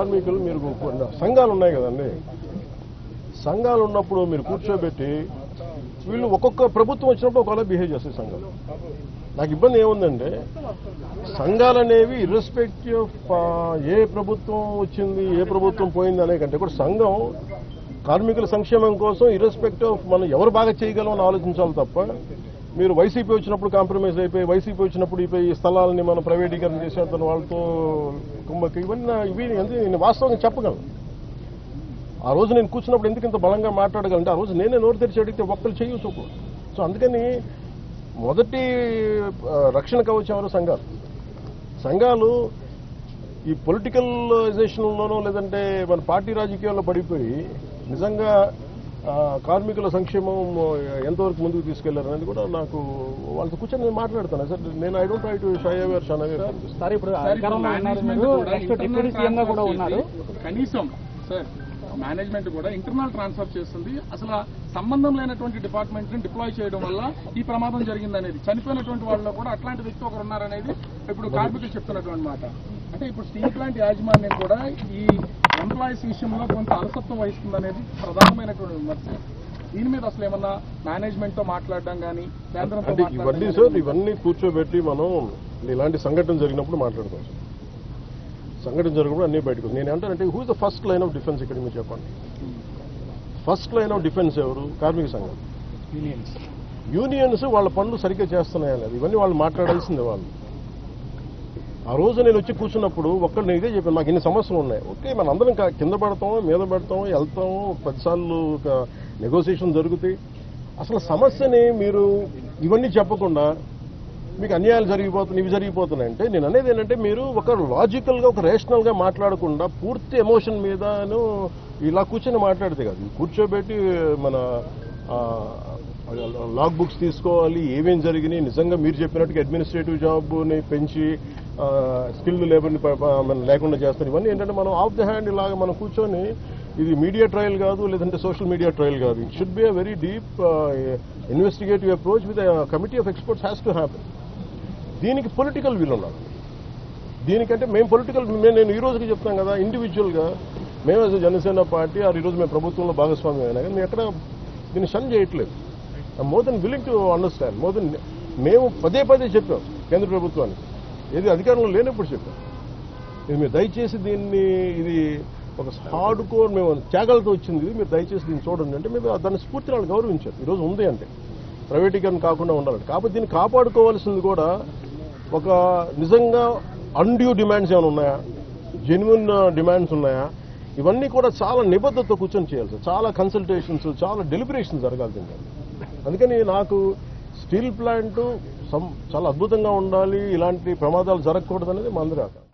కార్మికులు మీరు సంఘాలు ఉన్నాయి కదండి, సంఘాలు ఉన్నప్పుడు మీరు కూర్చోబెట్టి వీళ్ళు ఒక్కొక్క ప్రభుత్వం వచ్చినప్పుడు ఒకలా బిహేవ్ చేస్తాయి సంఘాలు. నాకు ఇబ్బంది ఏముందంటే సంఘాలు అనేవి ఇర్రెస్పెక్టివ్ ఆఫ్ ఏ ప్రభుత్వం వచ్చింది ఏ ప్రభుత్వం పోయింది అనే కంటే కూడా సంఘం కార్మికుల సంక్షేమం కోసం ఇర్రెస్పెక్టివ్ ఆఫ్ మనం ఎవరు బాగా చేయగలం అని ఆలోచించాలి తప్ప మీరు వైసీపీ వచ్చినప్పుడు కాంప్రమైజ్ అయిపోయి వైసీపీ వచ్చినప్పుడు ఈ స్థలాలని మనం ప్రైవేటీకరణ చేసేద్దాం వాళ్ళతో కుంభకి ఇవి నేను వాస్తవంగా చెప్పగలను. ఆ రోజు నేను కూర్చున్నప్పుడు ఎందుకు ఇంత బలంగా మాట్లాడగలంటే ఆ రోజు నేనే నోరు తెరిచి అడిగితే ఒక్కరు చేయొచ్చు. సో అందుకని మొదటి రక్షణ కవచం ఎవరు సంఘాలు ఈ పొలిటికలైజేషన్లోనో లేదంటే మన పార్టీ రాజకీయాల్లో పడిపోయి నిజంగా కార్మికుల సంక్షేమం ఎంతవరకు ముందుకు తీసుకెళ్లారనేది కూడా నాకు వాళ్ళతో కూర్చొని నేను మాట్లాడతాను సార్. నేను I don't try to shy away or shun away. Sir ఇప్పుడు కనీసం సార్ మేనేజ్మెంట్ కూడా ఇంటర్నల్ ట్రాన్స్ఫర్ చేస్తుంది. అసలు సంబంధం లేనటువంటి డిపార్ట్మెంట్ ని డిప్లాయ్ చేయడం వల్ల ఈ ప్రమాదం జరిగింది అనేది, చనిపోయినటువంటి వాళ్ళలో కూడా అట్లాంటి వ్యక్తి ఒకరు ఉన్నారనేది ఇప్పుడు కార్మికులు చెప్తున్నటువంటి మాట. అంటే ఇప్పుడు స్టీల్ ప్లాంట్ యాజమాన్యం కూడా ఈ ఎంప్లాయీస్ విషయంలో కొంత అలసత్వం వహిస్తుంది అనేది ప్రధానమైనటువంటి విమర్శ. దీని మీద అసలు ఏమన్నా మేనేజ్మెంట్ తో మాట్లాడడం కానీ ఇవన్నీ సార్ ఇవన్నీ కూర్చోబెట్టి మనం ఇలాంటి సంఘటన జరిగినప్పుడు మాట్లాడతాం. సంఘటన జరిగినప్పుడు అన్ని బయటకు నేను అంటానంటే who is the first line of defence ఇక్కడ మీరు చెప్పండి. ఫస్ట్ లైన్ ఆఫ్ డిఫెన్స్ ఎవరు? కార్మిక సంఘాలు, యూనియన్స్ వాళ్ళ పనులు సరిగ్గా చేస్తున్నాయా లేదు ఇవన్నీ వాళ్ళు మాట్లాడాల్సిందే. వాళ్ళు ఆ రోజు నేను వచ్చి కూర్చున్నప్పుడు ఒక్కరు నేను ఇదే చెప్పాను, మాకు ఇన్ని సమస్యలు ఉన్నాయి. ఓకే మన అందరం కింద పడతాం మీద పడతాం వెళ్తాం 10 సార్లు ఒక నెగోసియేషన్ జరుగుతాయి. అసలు సమస్యని మీరు ఇవన్నీ చెప్పకుండా మీకు అన్యాయాలు జరిగిపోతున్నాయి ఇవి జరిగిపోతున్నాయి అంటే నేను అనేది ఏంటంటే మీరు ఒక లాజికల్గా ఒక రేషనల్గా మాట్లాడకుండా పూర్తి ఎమోషన్ మీదను ఇలా కూర్చొని మాట్లాడితే కాదు. కూర్చోబెట్టి మన లాగ్ బుక్స్ తీసుకోవాలి, ఏమేం జరిగినాయి నిజంగా మీరు చెప్పినట్టుగా అడ్మినిస్ట్రేటివ్ జాబ్ని పెంచి స్కిల్డ్ లేబర్ని లేకుండా చేస్తారు. ఇవన్నీ ఏంటంటే మనం ఆఫ్ ది హ్యాండ్ ఇలాగా మనం కూర్చొని ఇది మీడియా ట్రయల్ కాదు లేదంటే సోషల్ మీడియా ట్రయల్ కాదు. It should be a very deep investigative approach with committee of experts has to happen. దీనికి పొలిటికల్ విల్ ఉండాలి. దీనికంటే మేము నేను ఈ రోజుకి చెప్తాం కదా, ఇండివిజువల్గా మేము యాజ్ జనసేన పార్టీ ఈరోజు మేము ప్రభుత్వంలో భాగస్వామ్యం అయినా కానీ మేము ఎక్కడ దీన్ని షన్ చేయట్లేదు. More than willing to understand more than మేము పదే చెప్పాం కేంద్ర ప్రభుత్వానికి, ఏది అధికారంలో లేనప్పుడు చెప్పాం ఇది మీరు దయచేసి దీన్ని ఇది ఒక హార్డ్ కోర్ మేము త్యాగాలతో వచ్చింది మీరు దయచేసి దీన్ని చూడండి అంటే మేము దాన్ని స్ఫూర్తిని వాళ్ళు గౌరవించారు. ఈరోజు ఉంది అంటే ప్రైవేటీకరణ కాకుండా ఉండాలంటే. కాబట్టి దీన్ని కాపాడుకోవాల్సింది కూడా ఒక నిజంగా అన్డ్యూ డిమాండ్స్ ఏమైనా ఉన్నాయా, జెన్యున్ డిమాండ్స్ ఉన్నాయా, ఇవన్నీ కూడా చాలా నిబద్ధతతో కూర్చొని చేయాలి సార్. చాలా కన్సల్టేషన్స్ చాలా డెలిబరేషన్ జరగాలి. అందుకని నాకు స్టీల్ ప్లాంట్ చాలా అద్భుతంగా ఉండాలి, ఇలాంటి ప్రమాదాలు జరగకూడదు అనేది మా అందరి ఆకాంక్ష.